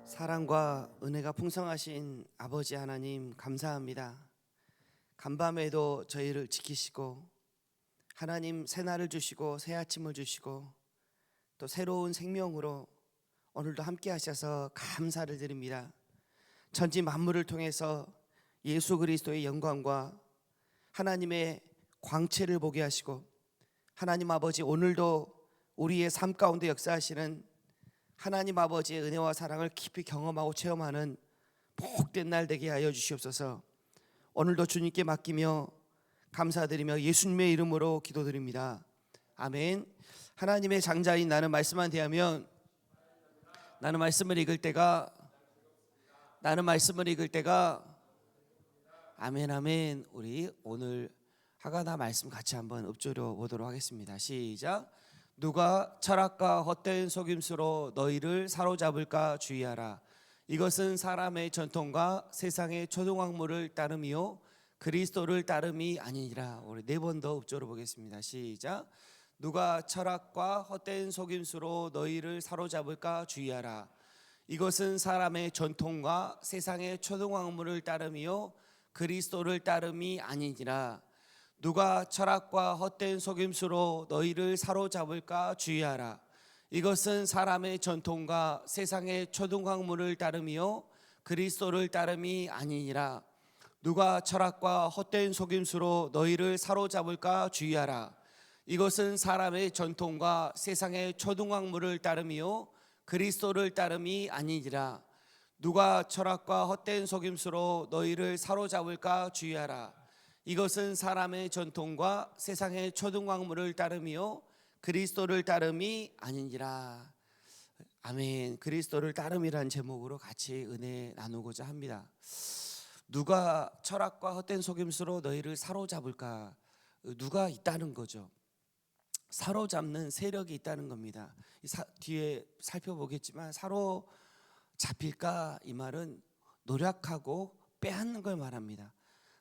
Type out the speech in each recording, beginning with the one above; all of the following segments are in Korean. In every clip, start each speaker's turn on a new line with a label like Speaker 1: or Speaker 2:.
Speaker 1: 사랑과 은혜가 풍성하신 아버지 하나님 감사합니다. 간밤에도 저희를 지키시고 하나님 새날을 주시고 새 아침을 주시고 또 새로운 생명으로 오늘도 함께 하셔서 감사를 드립니다. 천지 만물을 통해서 예수 그리스도의 영광과 하나님의 광채를 보게 하시고 하나님 아버지 오늘도 우리의 삶 가운데 역사하시는 하나님 아버지의 은혜와 사랑을 깊이 경험하고 체험하는 복된 날 되게 하여 주시옵소서. 오늘도 주님께 맡기며 감사드리며 예수님의 이름으로 기도드립니다. 아멘. 하나님의 장자인 나는 말씀만 대하면 나는 말씀을 읽을 때가 아멘 아멘. 우리 오늘 하가나 말씀 같이 한번 읊조려 보도록 하겠습니다. 시작. 누가 철학과 헛된 속임수로 너희를 사로잡을까 주의하라. 이것은 사람의 전통과 세상의 초등학문을 따름이요 그리스도를 따름이 아니니라. 우리 네 번 더 읊조려 보겠습니다. 시작. 누가 철학과 헛된 속임수로 너희를 사로잡을까 주의하라. 이것은 사람의 전통과 세상의 초등학문을 따름이요 그리스도를 따름이 아니니라. 누가 철학과 헛된 속임수로 너희를 사로잡을까 주의하라. 이것은 사람의 전통과 세상의 초등학문을 따름이요 그리스도를 따름이 아니니라. 누가 철학과 헛된 속임수로 너희를 사로잡을까 주의하라. 이것은 사람의 전통과 세상의 초등학문을 따름이요 그리스도를 따름이 아니니라. 누가 철학과 헛된 속임수로 너희를 사로잡을까 주의하라. 이것은 사람의 전통과 세상의 초등학문을 따름이요 그리스도를 따름이 아니니라. 아멘. 그리스도를 따름이라는 제목으로 같이 은혜 나누고자 합니다. 누가 철학과 헛된 속임수로 너희를 사로잡을까? 누가 있다는 거죠. 사로잡는 세력이 있다는 겁니다. 뒤에 살펴보겠지만 사로잡힐까 이 말은 노력하고 빼앗는 걸 말합니다.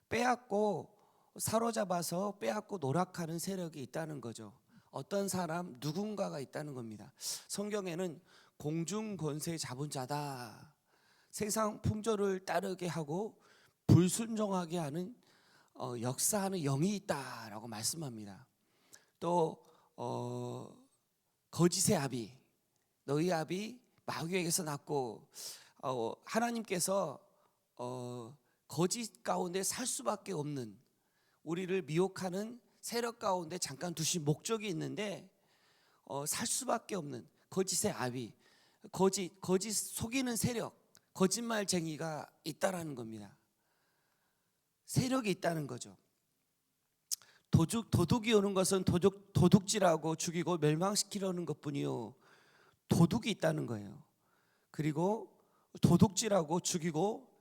Speaker 1: 빼앗고 사로잡아서 빼앗고 노력하는 세력이 있다는 거죠. 어떤 사람 누군가가 있다는 겁니다. 성경에는 공중 권세 잡은 자다, 세상 풍조를 따르게 하고 불순종하게 하는 역사하는 영이 있다라고 말씀합니다. 또 거짓의 아비, 너희 아비 마귀에게서 났고 하나님께서 거짓 가운데 살 수밖에 없는 우리를 미혹하는 세력 가운데 잠깐 두신 목적이 있는데 살 수밖에 없는 거짓의 아비, 거짓 속이는 세력, 거짓말쟁이가 있다라는 겁니다. 세력이 있다는 거죠. 도둑이 오는 것은 도둑질하고 죽이고 멸망시키려는 것뿐이요 도둑이 있다는 거예요. 그리고 도둑질하고 죽이고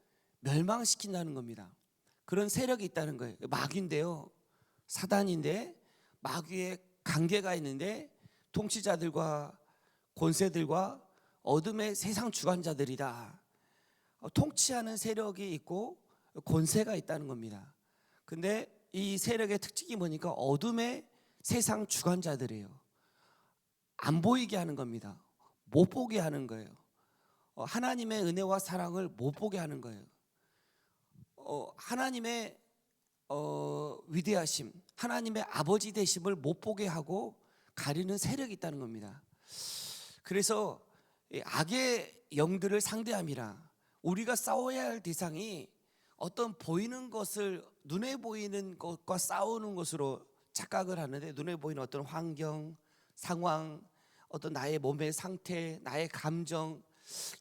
Speaker 1: 멸망시킨다는 겁니다. 그런 세력이 있다는 거예요. 마귀인데요, 사단인데 마귀의 관계가 있는데 통치자들과 권세들과 어둠의 세상 주관자들이다. 통치하는 세력이 있고 권세가 있다는 겁니다. 근데 이 세력의 특징이 뭐니까 어둠의 세상 주관자들이에요. 안 보이게 하는 겁니다. 못 보게 하는 거예요. 하나님의 은혜와 사랑을 못 보게 하는 거예요. 하나님의 위대하심, 하나님의 아버지 되심을 못 보게 하고 가리는 세력이 있다는 겁니다. 그래서 악의 영들을 상대함이라. 우리가 싸워야 할 대상이 어떤 보이는 것을, 눈에 보이는 것과 싸우는 것으로 착각을 하는데, 눈에 보이는 어떤 환경, 상황, 어떤 나의 몸의 상태, 나의 감정,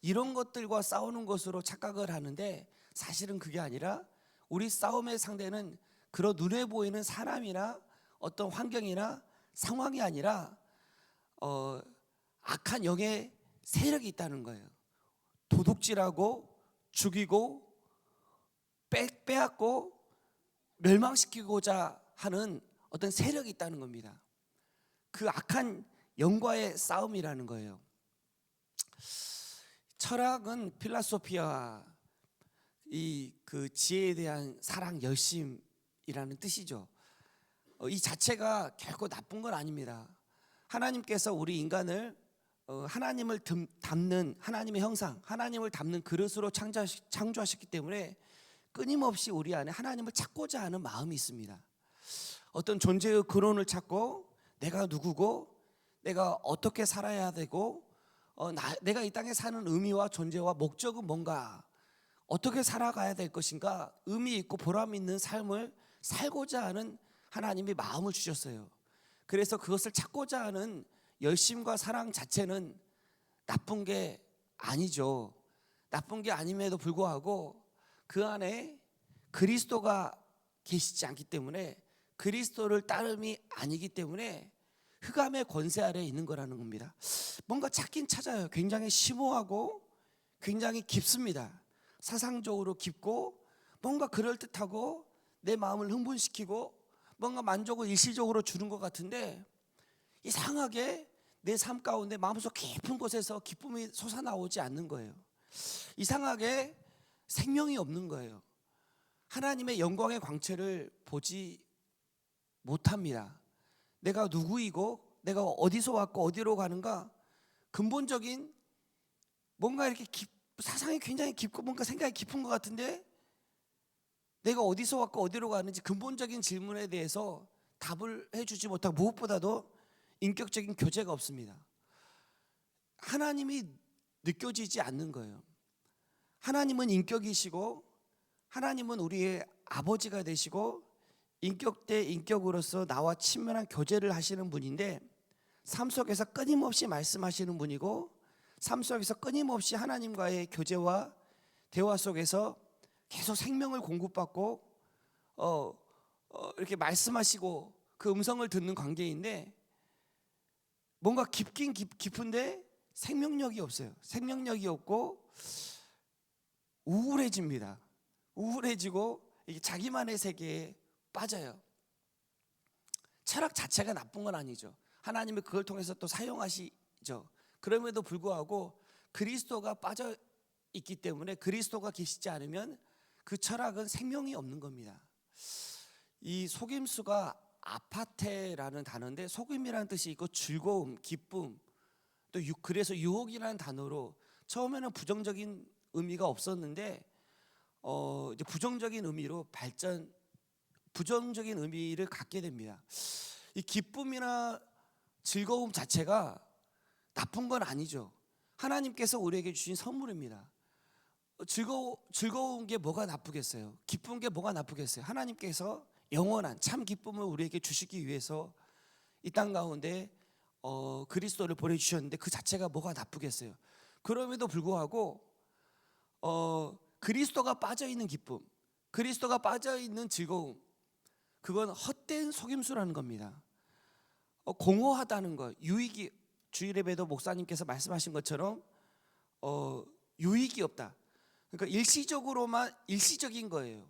Speaker 1: 이런 것들과 싸우는 것으로 착각을 하는데, 사실은 그게 아니라 우리 싸움의 상대는 그런 눈에 보이는 사람이나 어떤 환경이나 상황이 아니라 악한 영의 세력이 있다는 거예요. 도둑질하고 죽이고 빼앗고 멸망시키고자 하는 어떤 세력이 있다는 겁니다. 그 악한 영과의 싸움이라는 거예요. 철학은 필라소피아, 그 지혜에 대한 사랑, 열심이라는 뜻이죠. 이 자체가 결코 나쁜 건 아닙니다. 하나님께서 우리 인간을 하나님을 담는 하나님의 형상, 하나님을 담는 그릇으로 창조하셨기 때문에 끊임없이 우리 안에 하나님을 찾고자 하는 마음이 있습니다. 어떤 존재의 근원을 찾고 내가 누구고 내가 어떻게 살아야 되고 내가 이 땅에 사는 의미와 존재와 목적은 뭔가, 어떻게 살아가야 될 것인가, 의미 있고 보람 있는 삶을 살고자 하는 하나님이 마음을 주셨어요. 그래서 그것을 찾고자 하는 열심과 사랑 자체는 나쁜 게 아니죠. 나쁜 게 아님에도 불구하고 그 안에 그리스도가 계시지 않기 때문에, 그리스도를 따름이 아니기 때문에 흑암의 권세 아래에 있는 거라는 겁니다. 뭔가 찾긴 찾아요. 굉장히 심오하고 굉장히 깊습니다. 사상적으로 깊고 뭔가 그럴듯하고 내 마음을 흥분시키고 뭔가 만족을 일시적으로 주는 것 같은데, 이상하게 내 삶 가운데 마음속 깊은 곳에서 기쁨이 솟아나오지 않는 거예요. 이상하게 생명이 없는 거예요. 하나님의 영광의 광채를 보지 못합니다. 내가 누구이고 내가 어디서 왔고 어디로 가는가, 근본적인 뭔가 이렇게 사상이 굉장히 깊고 뭔가 생각이 깊은 것 같은데, 내가 어디서 왔고 어디로 가는지 근본적인 질문에 대해서 답을 해주지 못하고, 무엇보다도 인격적인 교제가 없습니다. 하나님이 느껴지지 않는 거예요. 하나님은 인격이시고 하나님은 우리의 아버지가 되시고 인격 대 인격으로서 나와 친밀한 교제를 하시는 분인데, 삶 속에서 끊임없이 말씀하시는 분이고, 삶 속에서 끊임없이 하나님과의 교제와 대화 속에서 계속 생명을 공급받고 이렇게 말씀하시고 그 음성을 듣는 관계인데, 뭔가 깊긴 깊은데 생명력이 없어요. 생명력이 없고 우울해집니다. 우울해지고 이게 자기만의 세계에 빠져요. 철학 자체가 나쁜 건 아니죠. 하나님이 그걸 통해서 또 사용하시죠. 그럼에도 불구하고 그리스도가 빠져 있기 때문에, 그리스도가 계시지 않으면 그 철학은 생명이 없는 겁니다. 이 속임수가 아파테라는 단어인데, 속임이라는 뜻이 있고 즐거움, 기쁨, 또 그래서 유혹이라는 단어로 처음에는 부정적인 의미가 없었는데 이제 부정적인 의미로 부정적인 의미를 갖게 됩니다. 이 기쁨이나 즐거움 자체가 나쁜 건 아니죠. 하나님께서 우리에게 주신 선물입니다. 즐거운 게 뭐가 나쁘겠어요? 기쁜 게 뭐가 나쁘겠어요? 하나님께서 영원한 참 기쁨을 우리에게 주시기 위해서 이 땅 가운데 그리스도를 보내주셨는데 그 자체가 뭐가 나쁘겠어요? 그럼에도 불구하고 그리스도가 빠져있는 기쁨, 그리스도가 빠져있는 즐거움, 그건 헛된 속임수라는 겁니다. 공허하다는 것, 유익이, 주일 예배도 목사님께서 말씀하신 것처럼 유익이 없다. 그러니까 일시적인 거예요.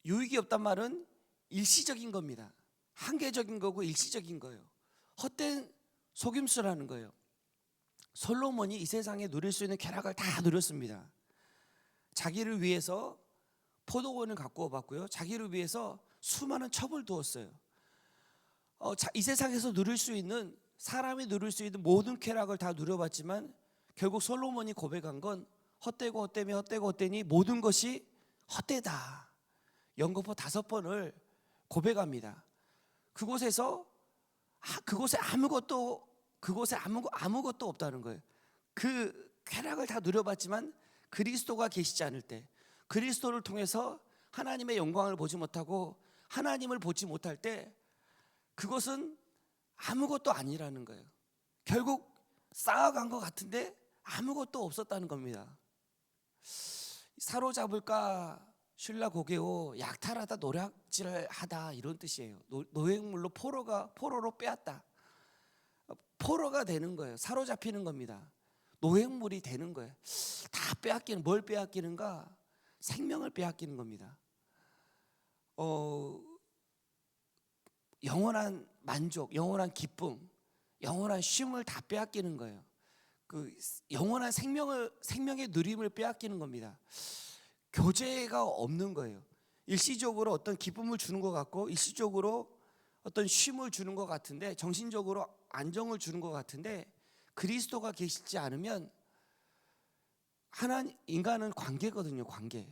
Speaker 1: 유익이 없단 말은 일시적인 겁니다. 한계적인 거고 일시적인 거예요. 헛된 속임수라는 거예요. 솔로몬이 이 세상에 누릴 수 있는 쾌락을 다 누렸습니다. 자기를 위해서 포도원을 가꾸어 봤고요, 자기를 위해서 수많은 첩을 두었어요. 이 세상에서 누릴 수 있는, 사람이 누릴 수 있는 모든 쾌락을 다 누려봤지만 결국 솔로몬이 고백한 건 헛되고 헛되며 헛되고 헛되니 모든 것이 헛되다. 연거푸 5번을 고백합니다. 그곳에 아무것도 없다는 거예요. 그 쾌락을 다 누려봤지만 그리스도가 계시지 않을 때, 그리스도를 통해서 하나님의 영광을 보지 못하고 하나님을 보지 못할 때 그것은 아무것도 아니라는 거예요. 결국 쌓아간 것 같은데 아무것도 없었다는 겁니다. 사로잡을까 쉴라 고개오, 약탈하다 노략질하다, 이런 뜻이에요. 노획물로 포로로 빼앗다, 포로가 되는 거예요. 사로잡히는 겁니다. 노획물이 되는 거예요. 다 빼앗기는, 뭘 빼앗기는가? 생명을 빼앗기는 겁니다. 영원한 만족, 영원한 기쁨, 영원한 쉼을 다 빼앗기는 거예요. 그 영원한 생명의 누림을 빼앗기는 겁니다. 교제가 없는 거예요. 일시적으로 어떤 기쁨을 주는 것 같고 일시적으로 어떤 쉼을 주는 것 같은데, 정신적으로 안정을 주는 것 같은데, 그리스도가 계시지 않으면 인간은 관계거든요. 관계.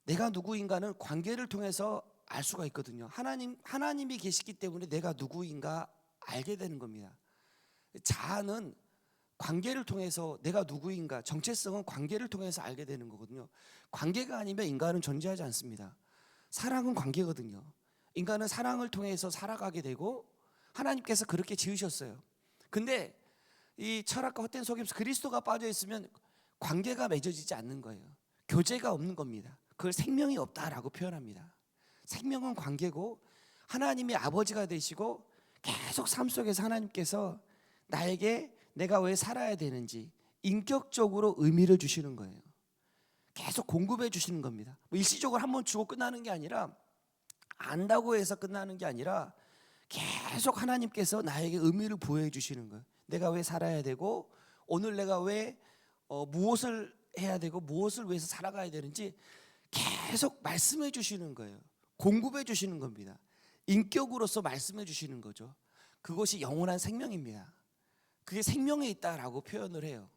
Speaker 1: 내가 누구인가는 관계를 통해서 알 수가 있거든요. 하나님이 계시기 때문에 내가 누구인가 알게 되는 겁니다. 자아는 관계를 통해서 내가 누구인가, 정체성은 관계를 통해서 알게 되는 거거든요. 관계가 아니면 인간은 존재하지 않습니다. 사랑은 관계거든요. 인간은 사랑을 통해서 살아가게 되고 하나님께서 그렇게 지으셨어요. 근데 이 철학과 헛된 속임수, 그리스도가 빠져 있으면 관계가 맺어지지 않는 거예요. 교제가 없는 겁니다. 그걸 생명이 없다라고 표현합니다. 생명은 관계고, 하나님이 아버지가 되시고 계속 삶 속에서 하나님께서 나에게 내가 왜 살아야 되는지 인격적으로 의미를 주시는 거예요. 계속 공급해 주시는 겁니다. 일시적으로 한번 주고 끝나는 게 아니라, 안다고 해서 끝나는 게 아니라 계속 하나님께서 나에게 의미를 부여해 주시는 거예요. 내가 왜 살아야 되고, 오늘 내가 왜 무엇을 해야 되고, 무엇을 위해서 살아가야 되는지 계속 말씀해 주시는 거예요. 공급해 주시는 겁니다. 인격으로서 말씀해 주시는 거죠. 그것이 영원한 생명입니다. 그게 생명에 있다라고 표현을 해요.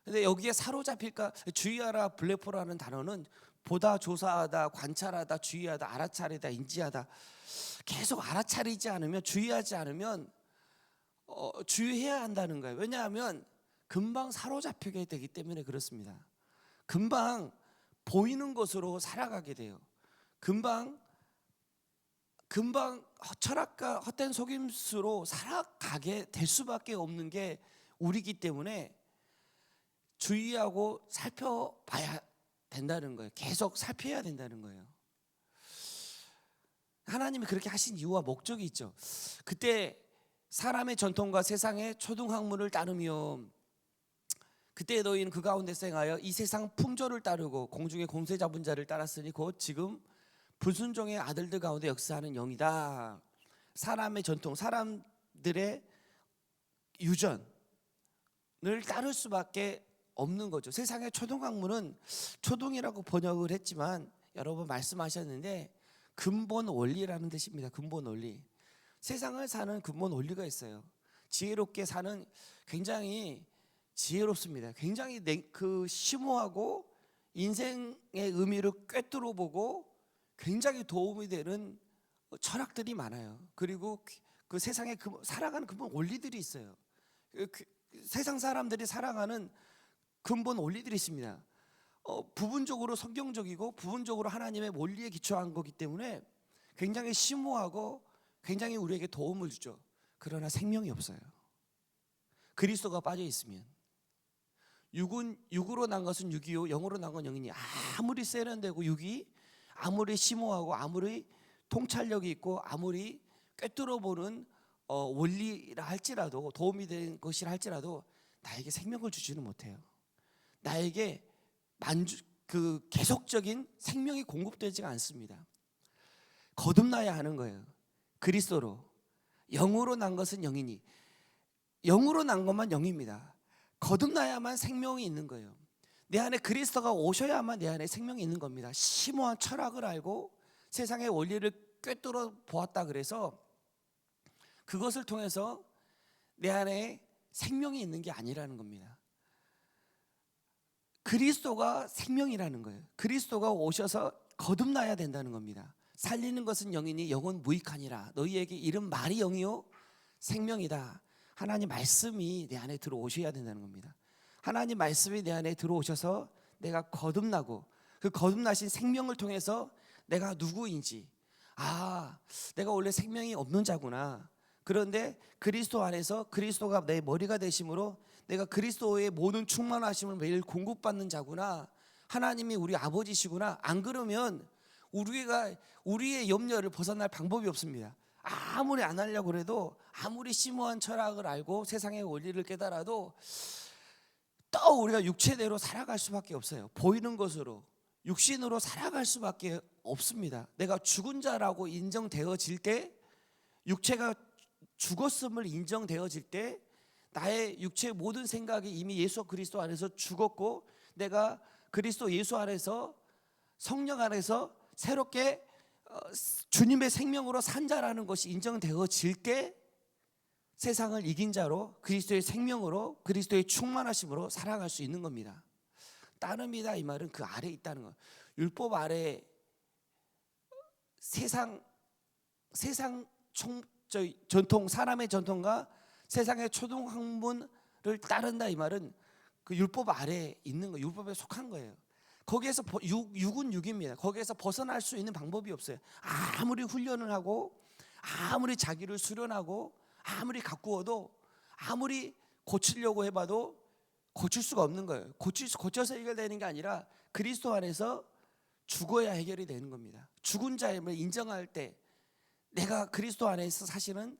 Speaker 1: 근데 여기에 사로잡힐까, 주의하라 블레포라는 단어는 보다, 조사하다, 관찰하다, 주의하다, 알아차리다, 인지하다, 계속 알아차리지 않으면, 주의하지 않으면 주의해야 한다는 거예요. 왜냐하면 금방 사로잡히게 되기 때문에 그렇습니다. 금방 보이는 것으로 살아가게 돼요. 금방 철학과 헛된 속임수로 살아가게 될 수밖에 없는 게 우리이기 때문에 주의하고 살펴봐야 된다는 거예요. 계속 살펴야 된다는 거예요. 하나님이 그렇게 하신 이유와 목적이 있죠. 그때 사람의 전통과 세상의 초등학문을 따르며, 그때 너희는 그 가운데서 행하여 이 세상 풍조를 따르고 공중의 공세 잡은 자를 따랐으니 곧 지금 불순종의 아들들 가운데 역사하는 영이다. 사람의 전통, 사람들의 유전을 따를 수밖에 없는 거죠. 세상의 초등학문은, 초등이라고 번역을 했지만 여러 번 말씀하셨는데 근본 원리라는 뜻입니다. 근본 원리. 세상을 사는 근본 원리가 있어요. 지혜롭게 사는, 굉장히 지혜롭습니다. 굉장히 심오하고 인생의 의미를 꿰뚫어 보고 굉장히 도움이 되는 철학들이 많아요. 그리고 그 세상에 살아가는 근본 원리들이 있어요. 세상 사람들이 살아가는 근본 원리들이 있습니다. 부분적으로 성경적이고 부분적으로 하나님의 원리에 기초한 거기 때문에 굉장히 심오하고 굉장히 우리에게 도움을 주죠. 그러나 생명이 없어요. 그리스도가 빠져 있으면. 육으로 난 것은 육이요, 영으로 난 건 영이니. 아무리 세련되고 육이 아무리 심오하고 아무리 통찰력이 있고 아무리 꿰뚫어 보는 원리라 할지라도, 도움이 된 것이라 할지라도 나에게 생명을 주지는 못해요. 나에게 계속적인 생명이 공급되지가 않습니다. 거듭나야 하는 거예요. 그리스도로. 영으로 난 것은 영이니. 영으로 난 것만 영입니다. 거듭나야만 생명이 있는 거예요. 내 안에 그리스도가 오셔야만 내 안에 생명이 있는 겁니다. 심오한 철학을 알고 세상의 원리를 꿰뚫어 보았다 그래서 그것을 통해서 내 안에 생명이 있는 게 아니라는 겁니다. 그리스도가 생명이라는 거예요. 그리스도가 오셔서 거듭나야 된다는 겁니다. 살리는 것은 영이니 영은 무익하니라. 너희에게 이른 말이 영이요 생명이다. 하나님 말씀이 내 안에 들어오셔야 된다는 겁니다. 하나님 말씀이 내 안에 들어오셔서 내가 거듭나고, 그 거듭나신 생명을 통해서 내가 누구인지, 내가 원래 생명이 없는 자구나. 그런데 그리스도 안에서 그리스도가 내 머리가 되심으로 내가 그리스도의 모든 충만하심을 매일 공급받는 자구나. 하나님이 우리 아버지시구나. 안 그러면 우리의 염려를 벗어날 방법이 없습니다. 아무리 안 하려고 해도, 아무리 심오한 철학을 알고 세상의 원리를 깨달아도 또 우리가 육체대로 살아갈 수밖에 없어요. 보이는 것으로, 육신으로 살아갈 수밖에 없습니다. 내가 죽은 자라고 인정되어질 때, 육체가 죽었음을 인정되어질 때 나의 육체의 모든 생각이 이미 예수 그리스도 안에서 죽었고, 내가 그리스도 예수 안에서, 성령 안에서 새롭게 주님의 생명으로 산 자라는 것이 인정되어질 때 세상을 이긴 자로 그리스도의 생명으로 그리스도의 충만하심으로 살아갈 수 있는 겁니다. 따릅니다 이 말은 그 아래에 있다는 거. 율법 아래 세상 전통, 사람의 전통과 세상의 초등 학문을 따른다 이 말은 그 율법 아래에 있는 거, 율법에 속한 거예요. 거기에서 육은 육입니다. 거기에서 벗어날 수 있는 방법이 없어요. 아무리 훈련을 하고 아무리 자기를 수련하고 아무리 가꾸어도 아무리 고치려고 해봐도 고칠 수가 없는 거예요. 고쳐서 해결되는 게 아니라 그리스도 안에서 죽어야 해결이 되는 겁니다. 죽은 자임을 인정할 때 내가 그리스도 안에서 사실은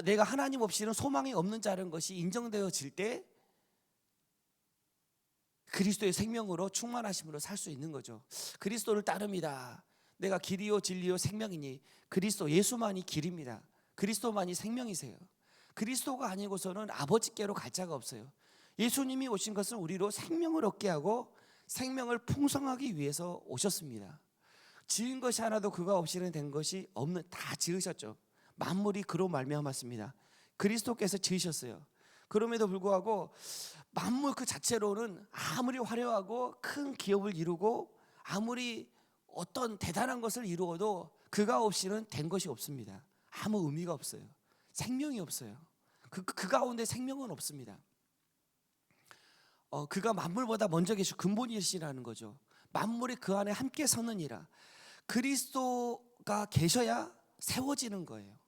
Speaker 1: 내가 하나님 없이는 소망이 없는 자라는 것이 인정되어질 때 그리스도의 생명으로 충만하심으로 살 수 있는 거죠. 그리스도를 따릅니다. 내가 길이요 진리요 생명이니 그리스도 예수만이 길입니다. 그리스도만이 생명이세요. 그리스도가 아니고서는 아버지께로 갈 자가 없어요. 예수님이 오신 것은 우리로 생명을 얻게 하고 생명을 풍성하기 위해서 오셨습니다. 지은 것이 하나도 그가 없이는 된 것이 없는, 다 지으셨죠. 만물이 그로 말미암았습니다. 그리스도께서 지으셨어요. 그럼에도 불구하고 만물 그 자체로는 아무리 화려하고 큰 기업을 이루고 아무리 어떤 대단한 것을 이루어도 그가 없이는 된 것이 없습니다. 아무 의미가 없어요. 생명이 없어요. 그 가운데 생명은 없습니다. 그가 만물보다 먼저 계시고 근본이시라는 거죠. 만물이 그 안에 함께 서느니라. 그리스도가 계셔야 세워지는 거예요.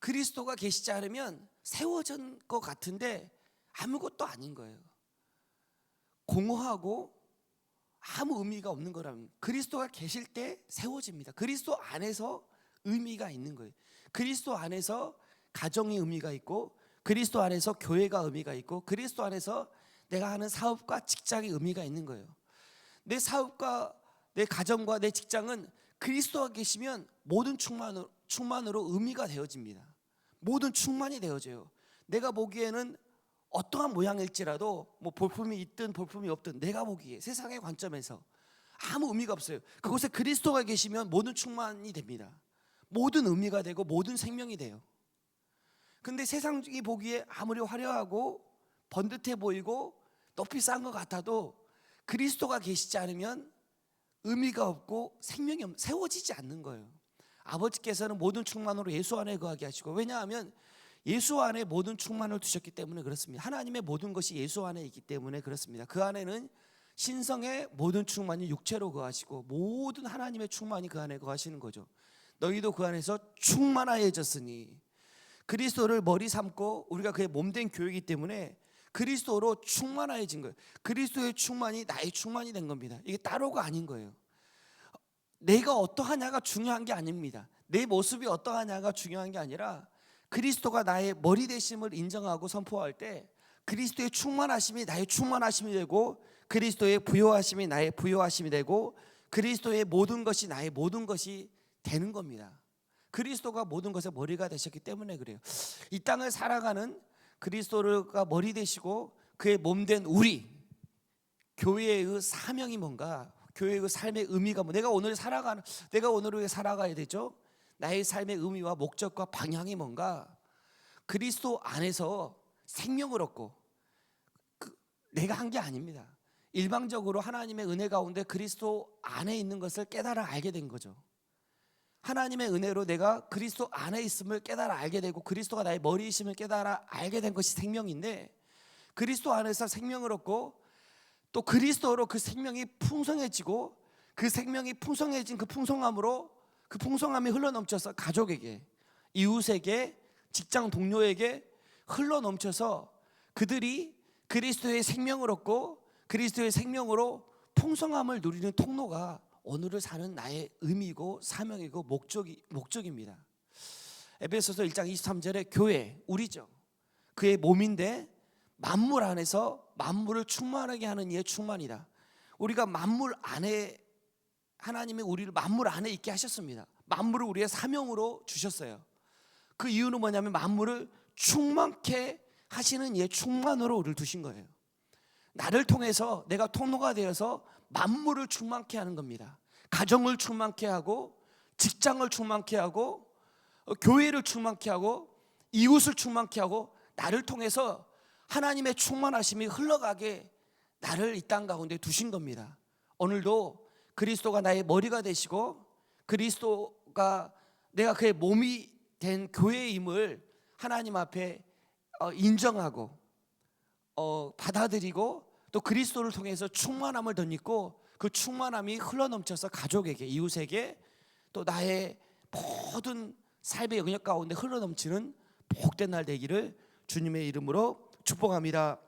Speaker 1: 그리스도가 계시지 않으면 세워진 것 같은데 아무것도 아닌 거예요. 공허하고 아무 의미가 없는 거라면 그리스도가 계실 때 세워집니다. 그리스도 안에서 의미가 있는 거예요. 그리스도 안에서 가정의 의미가 있고 그리스도 안에서 교회가 의미가 있고 그리스도 안에서 내가 하는 사업과 직장의 의미가 있는 거예요. 내 사업과 내 가정과 내 직장은 그리스도가 계시면 모든 충만으로 의미가 되어집니다. 모든 충만이 되어져요. 내가 보기에는 어떠한 모양일지라도 뭐 볼품이 있든 볼품이 없든 내가 보기에 세상의 관점에서 아무 의미가 없어요. 그곳에 그리스도가 계시면 모든 충만이 됩니다. 모든 의미가 되고 모든 생명이 돼요. 근데 세상이 보기에 아무리 화려하고 번듯해 보이고 높이 쌓은 것 같아도 그리스도가 계시지 않으면 의미가 없고 생명이 세워지지 않는 거예요. 아버지께서는 모든 충만으로 예수 안에 거하게 하시고, 왜냐하면 예수 안에 모든 충만을 두셨기 때문에 그렇습니다. 하나님의 모든 것이 예수 안에 있기 때문에 그렇습니다. 그 안에는 신성의 모든 충만이 육체로 거하시고 모든 하나님의 충만이 그 안에 거하시는 거죠. 너희도 그 안에서 충만하여졌으니, 그리스도를 머리 삼고 우리가 그의 몸된 교회이기 때문에 그리스도로 충만해진 거예요. 그리스도의 충만이 나의 충만이 된 겁니다. 이게 따로가 아닌 거예요. 내가 어떠하냐가 중요한 게 아닙니다. 내 모습이 어떠하냐가 중요한 게 아니라 그리스도가 나의 머리 되심을 인정하고 선포할 때 그리스도의 충만하심이 나의 충만하심이 되고 그리스도의 부요하심이 나의 부요하심이 되고 그리스도의 모든 것이 나의 모든 것이 되는 겁니다. 그리스도가 모든 것의 머리가 되셨기 때문에 그래요. 이 땅을 살아가는 그리스도가 머리 되시고 그의 몸된 우리 교회의 사명이 뭔가, 교회의 삶의 의미가 뭐, 내가 오늘 왜 살아가야 되죠? 나의 삶의 의미와 목적과 방향이 뭔가, 그리스도 안에서 생명을 얻고 내가 한 게 아닙니다. 일방적으로 하나님의 은혜 가운데 그리스도 안에 있는 것을 깨달아 알게 된 거죠. 하나님의 은혜로 내가 그리스도 안에 있음을 깨달아 알게 되고 그리스도가 나의 머리이심을 깨달아 알게 된 것이 생명인데, 그리스도 안에서 생명을 얻고 또 그리스도로 그 생명이 풍성해지고 그 생명이 풍성해진 그 풍성함으로 그 풍성함이 흘러넘쳐서 가족에게, 이웃에게, 직장 동료에게 흘러넘쳐서 그들이 그리스도의 생명을 얻고 그리스도의 생명으로 풍성함을 누리는 통로가 오늘을 사는 나의 의미고 사명이고 목적입니다. 에베소서 1장 23절에 교회, 우리죠. 그의 몸인데 만물 안에서 만물을 충만하게 하는 이의 충만이다. 우리가 만물 안에, 하나님이 우리를 만물 안에 있게 하셨습니다. 만물을 우리의 사명으로 주셨어요. 그 이유는 뭐냐면 만물을 충만케 하시는 이의 충만으로 우리를 두신 거예요. 나를 통해서 내가 통로가 되어서 만물을 충만케 하는 겁니다. 가정을 충만케 하고 직장을 충만케 하고 교회를 충만케 하고 이웃을 충만케 하고 나를 통해서 하나님의 충만하심이 흘러가게 나를 이 땅 가운데 두신 겁니다. 오늘도 그리스도가 나의 머리가 되시고 그리스도가 내가 그의 몸이 된 교회임을 하나님 앞에 인정하고 받아들이고 또 그리스도를 통해서 충만함을 덧입고 그 충만함이 흘러넘쳐서 가족에게 이웃에게 또 나의 모든 삶의 영역 가운데 흘러넘치는 복된 날 되기를 주님의 이름으로 축복합니다.